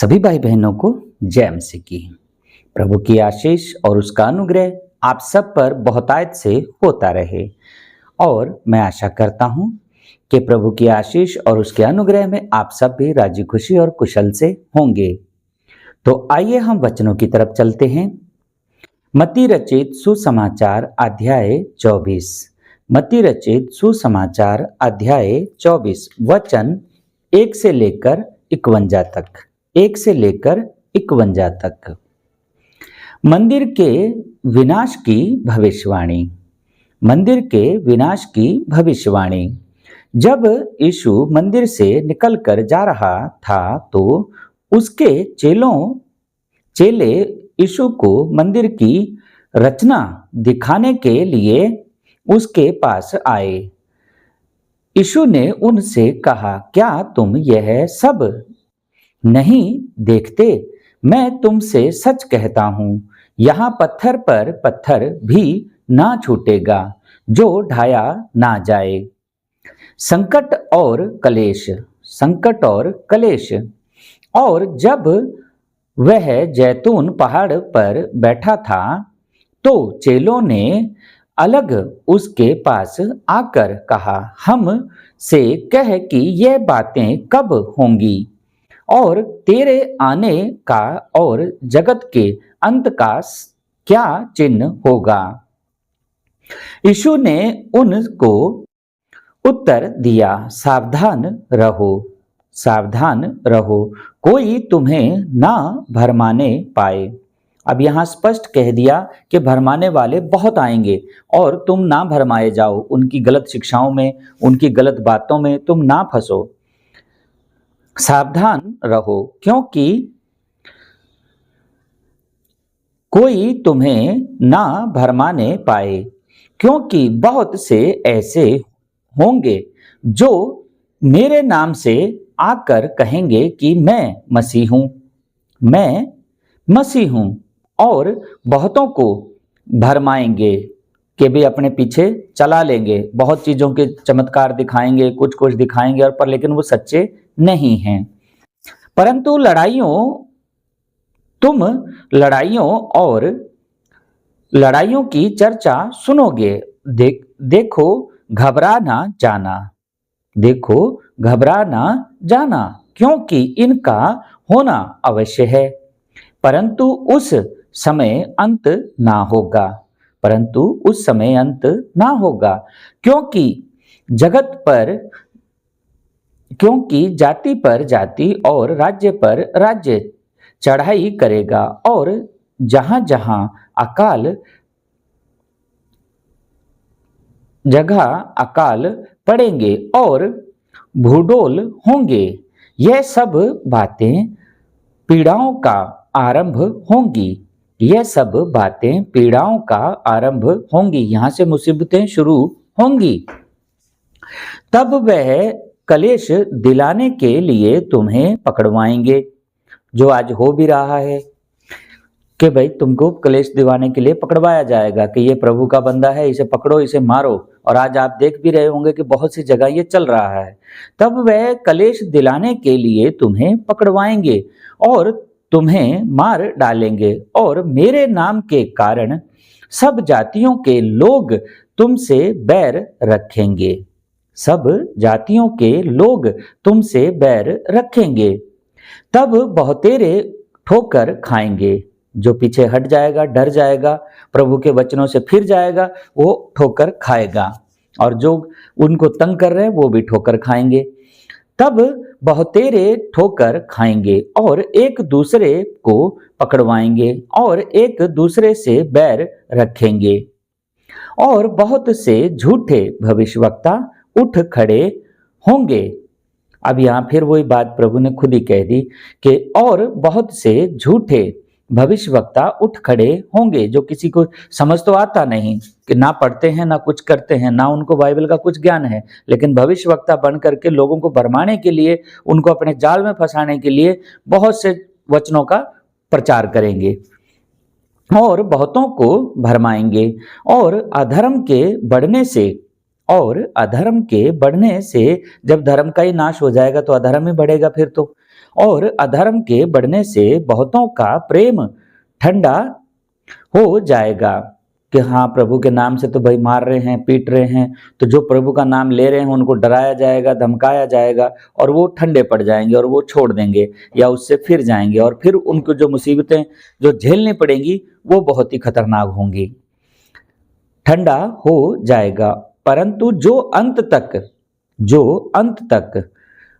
सभी भाई बहनों को जय मसीह की। प्रभु की आशीष और उसका अनुग्रह आप सब पर बहुतायत से होता रहे। और मैं आशा करता हूं कि प्रभु की आशीष और उसके अनुग्रह में आप सब भी राजी खुशी और कुशल से होंगे। तो आइए हम वचनों की तरफ चलते हैं। मत्ती रचित सुसमाचार अध्याय 24। मत्ती रचित सुसमाचार अध्याय 24 वचन 1 से लेकर 51 तक। 1 से लेकर 51 तक। मंदिर के विनाश की भविष्यवाणी। मंदिर के विनाश की भविष्यवाणी। जब यीशु मंदिर से निकलकर जा रहा था तो उसके चेले यीशु को मंदिर की रचना दिखाने के लिए उसके पास आए। यीशु ने उनसे कहा, क्या तुम यह सब नहीं देखते? मैं तुमसे सच कहता हूं, यहां पत्थर पर पत्थर भी ना छूटेगा जो ढाया ना जाए। संकट और कलेश। संकट और कलेश। और जब वह जैतून पहाड़ पर बैठा था तो चेलों ने अलग उसके पास आकर कहा, हम से कह कि यह बातें कब होंगी और तेरे आने का और जगत के अंत का क्या चिन्ह होगा? यीशु ने उनको उत्तर दिया, सावधान रहो, सावधान रहो, कोई तुम्हें ना भरमाने पाए। अब यहाँ स्पष्ट कह दिया कि भरमाने वाले बहुत आएंगे और तुम ना भरमाए जाओ, उनकी गलत शिक्षाओं में, उनकी गलत बातों में तुम ना फंसो। सावधान रहो क्योंकि कोई तुम्हें ना भरमाने पाए, क्योंकि बहुत से ऐसे होंगे जो मेरे नाम से आकर कहेंगे कि मैं मसीह हूं, मैं मसीह हूं, और बहुतों को भरमाएंगे कि भी अपने पीछे चला लेंगे। बहुत चीजों के चमत्कार दिखाएंगे, कुछ कुछ दिखाएंगे और पर लेकिन वो सच्चे नहीं हैं। परंतु तुम लड़ाइयों और लड़ाइयों की चर्चा सुनोगे। देखो घबरा ना जाना, देखो घबरा ना जाना, क्योंकि इनका होना अवश्य है, परंतु उस समय अंत ना होगा, परंतु उस समय अंत ना होगा। क्योंकि जाति पर जाति और राज्य पर राज्य चढ़ाई करेगा और जहां जहां अकाल पड़ेंगे और भूडोल होंगे। यह सब बातें पीड़ाओं का आरंभ होंगी, यह सब बातें पीड़ाओं का आरंभ होंगी, यहां से मुसीबतें शुरू होंगी। तब वह कलेश दिलाने के लिए तुम्हें पकड़वाएंगे, जो आज हो भी रहा है कि भाई तुमको कलेश दिवाने के लिए पकड़वाया जाएगा कि ये प्रभु का बंदा है, इसे पकड़ो, इसे मारो। और आज आप देख भी रहे होंगे कि बहुत सी जगह ये चल रहा है। तब वह कलेश दिलाने के लिए तुम्हें पकड़वाएंगे और तुम्हें मार डालेंगे, और मेरे नाम के कारण सब जातियों के लोग तुमसे बैर रखेंगे, सब जातियों के लोग तुमसे बैर रखेंगे। तब बहुतेरे ठोकर खाएंगे, जो पीछे हट जाएगा, डर जाएगा, प्रभु के वचनों से फिर जाएगा, वो ठोकर खाएगा, और जो उनको तंग कर रहे हैं वो भी ठोकर खाएंगे। तब बहुतेरे ठोकर खाएंगे और एक दूसरे को पकड़वाएंगे और एक दूसरे से बैर रखेंगे, और बहुत से झूठे भविष्यवक्ता उठ खड़े होंगे। अब यहां फिर वही बात प्रभु ने खुद ही कह दी कि और बहुत से झूठे भविष्यवक्ता उठ खड़े होंगे, जो किसी को समझ तो आता नहीं, कि ना पढ़ते हैं, ना कुछ करते हैं, ना उनको बाइबल का कुछ ज्ञान है, लेकिन भविष्यवक्ता बन करके लोगों को भरमाने के लिए, उनको अपने जाल में फंसाने के लिए बहुत से वचनों का प्रचार करेंगे और बहुतों को भरमाएंगे। और अधर्म के बढ़ने से जब धर्म का ही नाश हो जाएगा तो अधर्म ही बढ़ेगा फिर तो। और अधर्म के बढ़ने से बहुतों का प्रेम ठंडा हो जाएगा कि हाँ प्रभु के नाम से तो भाई मार रहे हैं, पीट रहे हैं, तो जो प्रभु का नाम ले रहे हैं उनको डराया जाएगा, धमकाया जाएगा और वो ठंडे पड़ जाएंगे और वो छोड़ देंगे या उससे फिर जाएंगे और फिर उनको जो मुसीबतें जो झेलनी पड़ेंगी वो बहुत ही खतरनाक होंगी। ठंडा हो जाएगा, परंतु जो अंत तक,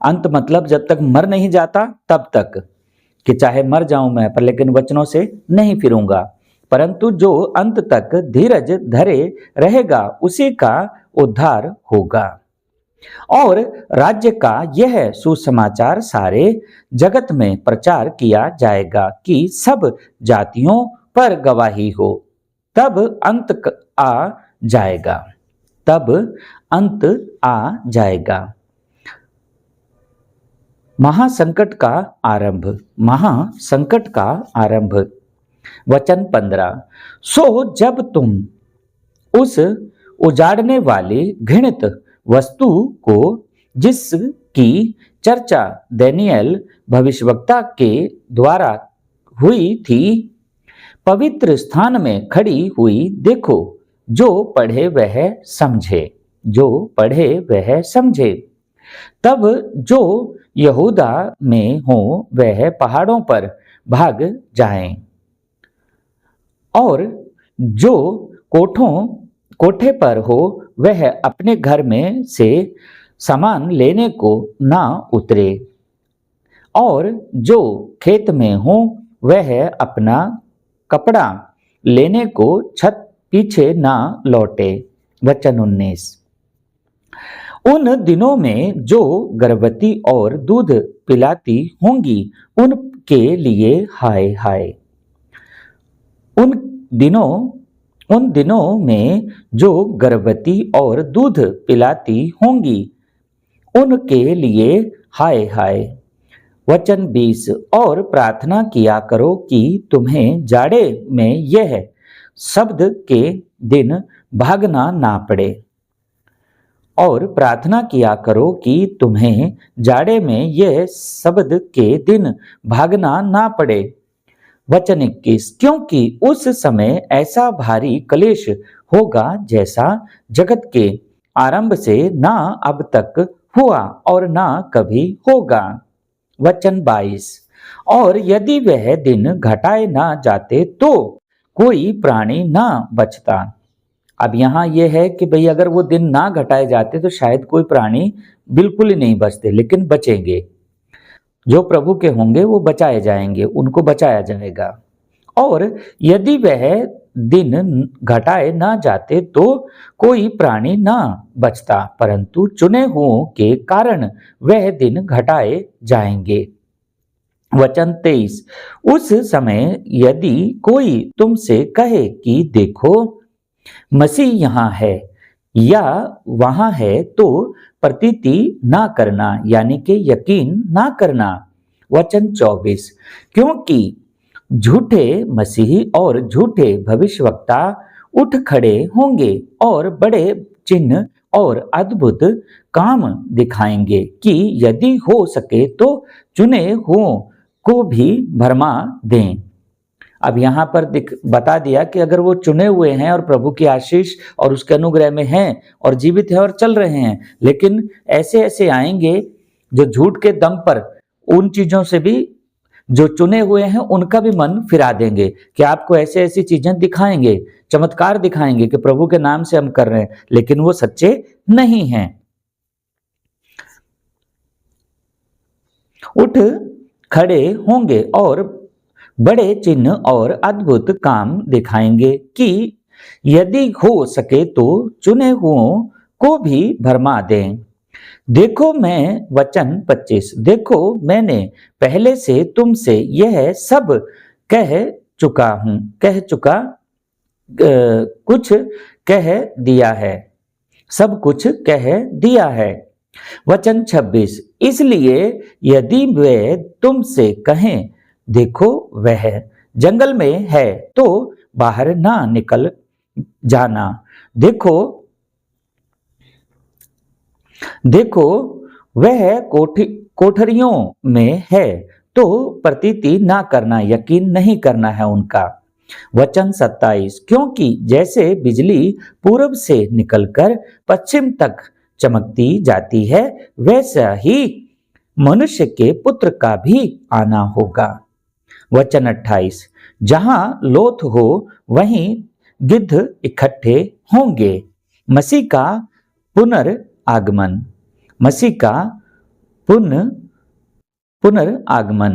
अंत मतलब जब तक मर नहीं जाता तब तक, कि चाहे मर जाऊं मैं पर लेकिन वचनों से नहीं फिरूंगा, परंतु जो अंत तक धीरज धरे रहेगा उसी का उद्धार होगा। और राज्य का यह सुसमाचार सारे जगत में प्रचार किया जाएगा कि सब जातियों पर गवाही हो, तब अंत आ जाएगा, तब अंत आ जाएगा। महासंकट का आरंभ, महासंकट का आरंभ। वचन 15, सो जब तुम उस उजाड़ने वाली घृणित वस्तु को जिसकी चर्चा दानियेल भविष्यवक्ता के द्वारा हुई थी पवित्र स्थान में खड़ी हुई देखो, जो पढ़े वह समझे, जो पढ़े वह समझे। तब जो यहूदा में हो वह पहाड़ों पर भाग जाएं और जो कोठे पर हो वह अपने घर में से सामान लेने को ना उतरे और जो खेत में हो वह अपना कपड़ा लेने को छत पीछे ना लौटे। वचन 19, उन दिनों में जो गर्भवती और दूध पिलाती होंगी उनके लिए हाय हाय। उन दिनों में जो गर्भवती और दूध पिलाती होंगी उनके लिए हाय हाय। वचन 20, और प्रार्थना किया करो कि तुम्हें जाड़े में यह शब्द के दिन भागना ना पड़े, और प्रार्थना किया करो कि तुम्हें जाड़े में यह शब्द के दिन भागना ना पड़े। वचन 21, क्योंकि उस समय ऐसा भारी क्लेश होगा जैसा जगत के आरंभ से ना अब तक हुआ और ना कभी होगा। वचन 22, और यदि वह दिन घटाए ना जाते तो कोई प्राणी ना बचता। अब यहाँ यह है कि भाई अगर वो दिन ना घटाए जाते तो शायद कोई प्राणी बिल्कुल ही नहीं बचते, लेकिन बचेंगे, जो प्रभु के होंगे वो बचाए जाएंगे, उनको बचाया जाएगा। और यदि वह दिन घटाए ना जाते तो कोई प्राणी ना बचता, परंतु चुने हुओं के कारण वह दिन घटाए जाएंगे। वचन 23, उस समय यदि कोई तुमसे कहे कि देखो मसीह यहाँ है या वहां है तो प्रतीति ना करना, यानी कि यकीन ना करना। वचन 24, क्योंकि झूठे मसीही और झूठे भविष्यवक्ता उठ खड़े होंगे और बड़े चिन्ह और अद्भुत काम दिखाएंगे कि यदि हो सके तो चुने हुओं को भी भरमा दें। अब यहाँ पर बता दिया कि अगर वो चुने हुए हैं और प्रभु की आशीष और उसके अनुग्रह में हैं और जीवित हैं और चल रहे हैं, लेकिन ऐसे ऐसे आएंगे जो झूठ के दम पर उन चीजों से भी जो चुने हुए हैं उनका भी मन फिरा देंगे कि आपको ऐसे ऐसी चीजें दिखाएंगे, चमत्कार दिखाएंगे कि प्रभु के नाम से हम कर रहे हैं, लेकिन वो सच्चे नहीं हैं। उठ खड़े होंगे और बड़े चिन्ह और अद्भुत काम दिखाएंगे कि यदि हो सके तो चुने हुओं को भी भरमा दें। देखो मैं, वचन 25, देखो मैंने पहले से तुमसे यह सब कुछ कह दिया है, सब कुछ कह दिया है। वचन 26, इसलिए यदि वे तुमसे कहें देखो वह जंगल में है तो बाहर ना निकल जाना, देखो वह कोठरियों में है तो प्रतीति ना करना, यकीन नहीं करना है उनका। वचन 27, क्योंकि जैसे बिजली पूरब से निकलकर पश्चिम तक चमकती जाती है, वैसा ही मनुष्य के पुत्र का भी आना होगा। वचन 28, जहां लोथ हो वहीं गिद्ध इकट्ठे होंगे। मसीह का पुनर्आगमन, मसीह का पुनर्आगमन।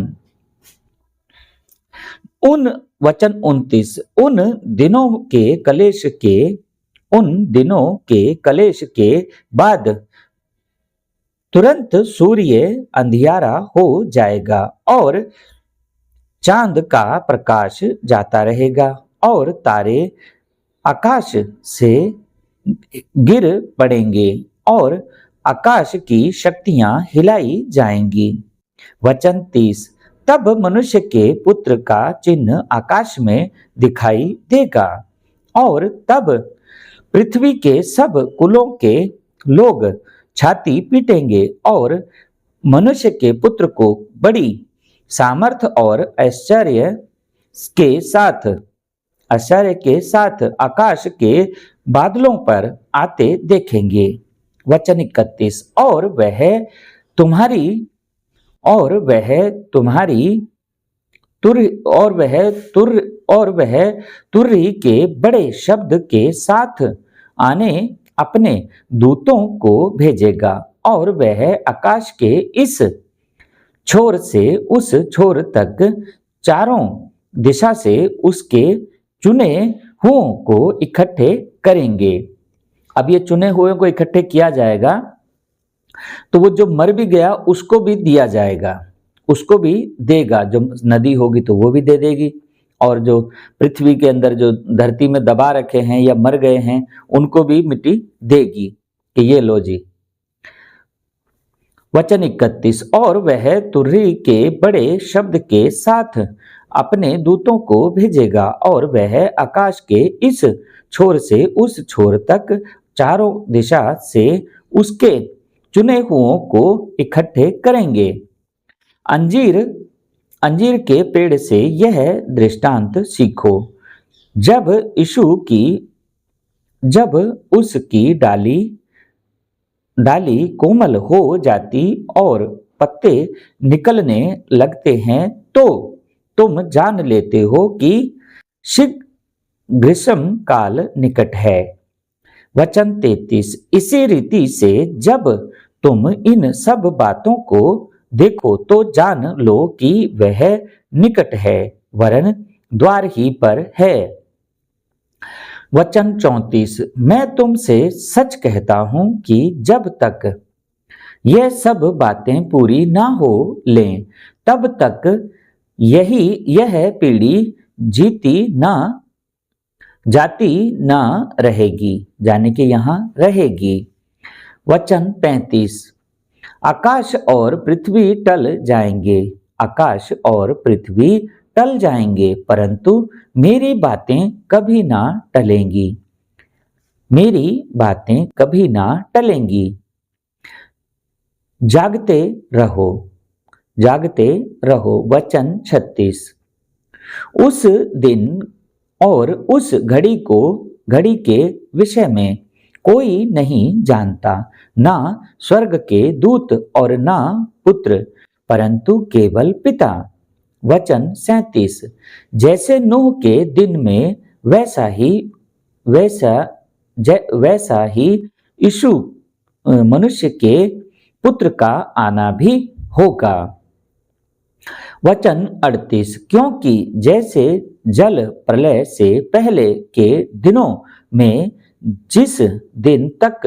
वचन 29, उन दिनों के कलेश के बाद तुरंत सूर्य अंधियारा हो जाएगा और चांद का प्रकाश जाता रहेगा और तारे आकाश से गिर पड़ेंगे और आकाश की शक्तियां हिलाई जाएंगी। वचन 30, तब मनुष्य के पुत्र का चिन्ह आकाश में दिखाई देगा और तब पृथ्वी के सब कुलों के लोग छाती पीटेंगे और मनुष्य के पुत्र को बड़ी सामर्थ और आश्चर्य के साथ आकाश के बादलों पर आते देखेंगे। वचन 31, और वह तुरही के बड़े शब्द के साथ अपने दूतों को भेजेगा और वह आकाश के इस छोर से उस छोर तक चारों दिशा से उसके चुने हुओं को इकट्ठे करेंगे। अब ये चुने हुए को इकट्ठे किया जाएगा तो वो जो मर भी गया उसको भी दिया जाएगा, उसको भी देगा। जो नदी होगी तो वो भी दे देगी और जो पृथ्वी के अंदर जो धरती में दबा रखे हैं या मर गए हैं उनको भी मिट्टी देगी कि ये लो जी। वचन 31, और वह तुरही के बड़े शब्द के साथ अपने दूतों को भेजेगा और वह आकाश के इस छोर से उस छोर तक चारों दिशा से उसके चुने हुओं को इकट्ठे करेंगे। अंजीर के पेड़ से यह दृष्टांत सीखो, जब उसकी डाली कोमल हो जाती और पत्ते निकलने लगते हैं तो तुम जान लेते हो कि ग्रीष्म काल निकट है। वचन 33, इसी रीति से जब तुम इन सब बातों को देखो तो जान लो कि वह निकट है, वरन द्वार ही पर है। वचन 34, मैं तुमसे सच कहता हूं कि जब तक यह सब बातें पूरी ना हो लें तब तक यह पीढ़ी जाती ना रहेगी, जाने के यहां रहेगी। वचन 35, आकाश और पृथ्वी टल जाएंगे, आकाश और पृथ्वी टल जाएंगे, परंतु मेरी बातें कभी ना टलेंगी, मेरी बातें कभी ना टलेंगी। जागते रहो, जागते रहो। वचन 36, उस दिन और उस घड़ी के विषय में कोई नहीं जानता, ना स्वर्ग के दूत और ना पुत्र, परंतु केवल पिता। वचन 37, जैसे नूह के दिन में वैसा ही यीशु मनुष्य के पुत्र का आना भी होगा। वचन 38, क्योंकि जैसे जल प्रलय से पहले के दिनों में जिस दिन तक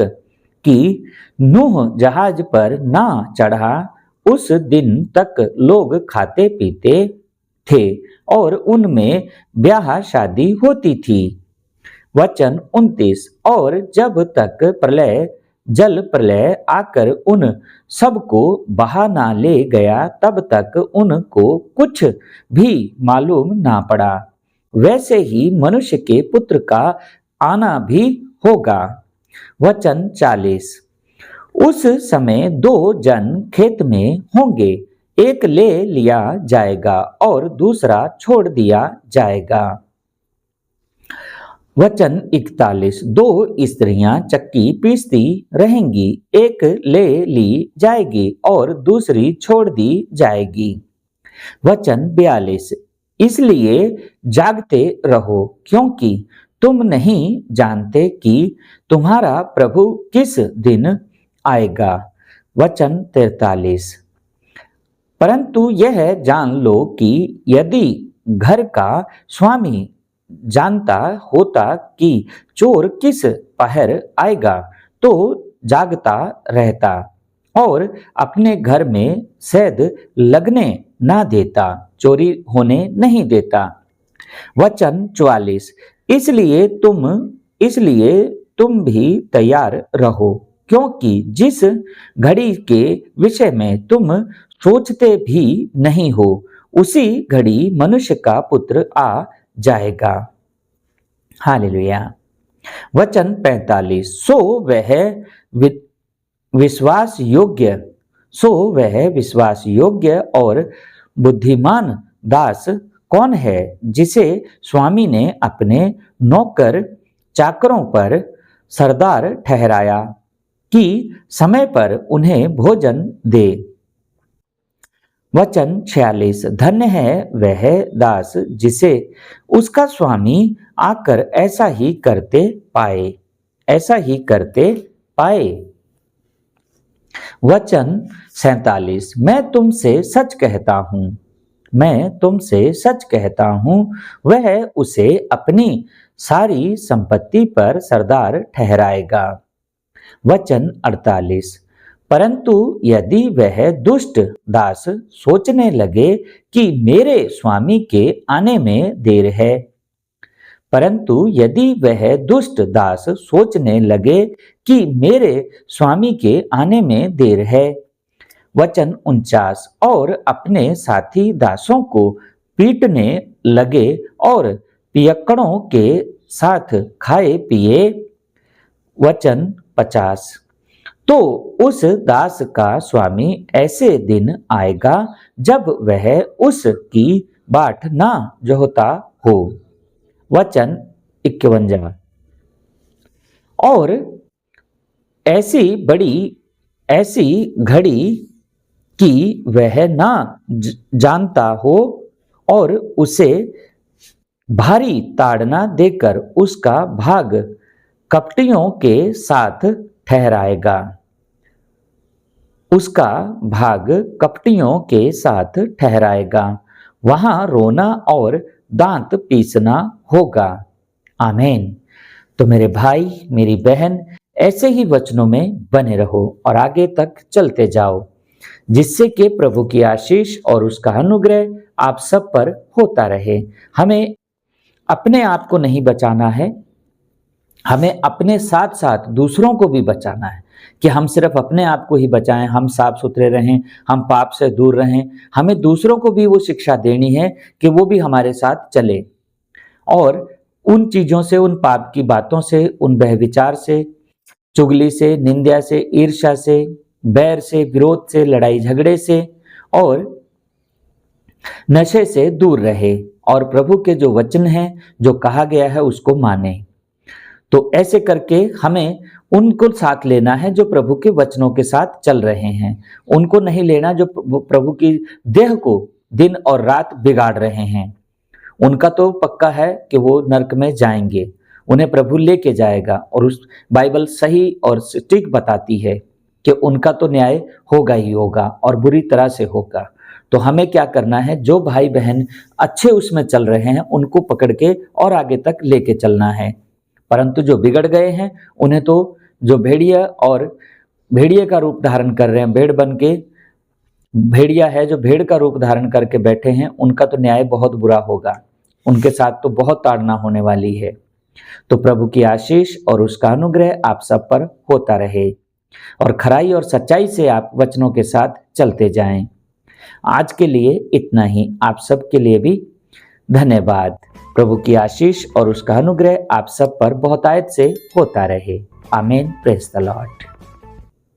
कि नूह जहाज पर ना चढ़ा उस दिन तक लोग खाते पीते थे और उनमें ब्याह शादी होती थी। वचन 29, और जब तक जल प्रलय आकर उन सबको बहा ना ले गया तब तक उनको कुछ भी मालूम ना पड़ा, वैसे ही मनुष्य के पुत्र का आना भी होगा। वचन 40, उस समय 2 जन खेत में होंगे, एक ले लिया जाएगा और दूसरा छोड़ दिया जाएगा। वचन 41, 2 स्त्रियां चक्की पीसती रहेंगी, एक ले ली जाएगी और दूसरी छोड़ दी जाएगी। वचन 42, इसलिए जागते रहो, क्योंकि तुम नहीं जानते कि तुम्हारा प्रभु किस दिन आएगा। वचन 43, परंतु यह जान लो कि यदि घर का स्वामी जानता होता कि चोर किस पहर आएगा, तो जागता रहता और अपने घर में सेध लगने ना देता, चोरी होने नहीं देता। वचन 44, इसलिए तुम भी तैयार रहो, क्योंकि जिस घड़ी के विषय में तुम सोचते भी नहीं हो, उसी घड़ी मनुष्य का पुत्र आ जाएगा। हालेलुया। वचन 45, सो वह विश्वास योग्य और बुद्धिमान दास कौन है, जिसे स्वामी ने अपने नौकर चाकरों पर सरदार ठहराया कि समय पर उन्हें भोजन दे। वचन 46, धन्य है वह दास जिसे उसका स्वामी आकर ऐसा ही करते पाए। वचन 47, मैं तुमसे सच कहता हूं, वह उसे अपनी सारी संपत्ति पर सरदार ठहराएगा। वचन 48, परंतु यदि वह दुष्ट दास सोचने लगे कि मेरे स्वामी के आने में देर है, वचन 49, और अपने साथी दासों को पीटने लगे और पियक्कड़ों के साथ खाए पिए। वचन 50, तो उस दास का स्वामी ऐसे दिन आएगा जब वह उसकी बाट ना जोहता हो। वचन 51, और ऐसी घड़ी कि वह ना जानता हो और उसे भारी ताड़ना देकर उसका भाग कपटियों के साथ ठहराएगा, वहां रोना और दांत पीसना होगा। आमीन। तो मेरे भाई मेरी बहन, ऐसे ही वचनों में बने रहो और आगे तक चलते जाओ, जिससे कि प्रभु की आशीष और उसका अनुग्रह आप सब पर होता रहे। हमें अपने आप को नहीं बचाना है, हमें अपने साथ साथ दूसरों को भी बचाना है, कि हम सिर्फ अपने आप को ही बचाएं, हम साफ सुथरे रहें, हम पाप से दूर रहें। हमें दूसरों को भी वो शिक्षा देनी है कि वो भी हमारे साथ चले और उन चीज़ों से, उन पाप की बातों से, उन व्यभिचार से, चुगली से, निंदा से, ईर्ष्या से, बैर से, विरोध से, लड़ाई झगड़े से और नशे से दूर रहे और प्रभु के जो वचन हैं, जो कहा गया है, उसको माने। तो ऐसे करके हमें उनको साथ लेना है जो प्रभु के वचनों के साथ चल रहे हैं, उनको नहीं लेना जो प्रभु की देह को दिन और रात बिगाड़ रहे हैं। उनका तो पक्का है कि वो नरक में जाएंगे, उन्हें प्रभु लेके जाएगा और उस बाइबल सही और सटीक बताती है कि उनका तो न्याय होगा ही होगा और बुरी तरह से होगा। तो हमें क्या करना है, जो भाई बहन अच्छे उसमें चल रहे हैं उनको पकड़ के और आगे तक लेके चलना है, परंतु जो बिगड़ गए हैं उन्हें तो, जो भेड़िया और भेड़िए का रूप धारण कर रहे हैं, भेड़ बन के भेड़िया है जो भेड़ का रूप धारण करके बैठे हैं, उनका तो न्याय बहुत बुरा होगा, उनके साथ तो बहुत ताड़ना होने वाली है। तो प्रभु की आशीष और उसका अनुग्रह आप सब पर होता रहे और खराई और सच्चाई से आप वचनों के साथ चलते जाएं। आज के लिए इतना ही, आप सब के लिए भी धन्यवाद। प्रभु की आशीष और उसका अनुग्रह आप सब पर बहुतायत से होता रहे। आमीन। Praise the Lord.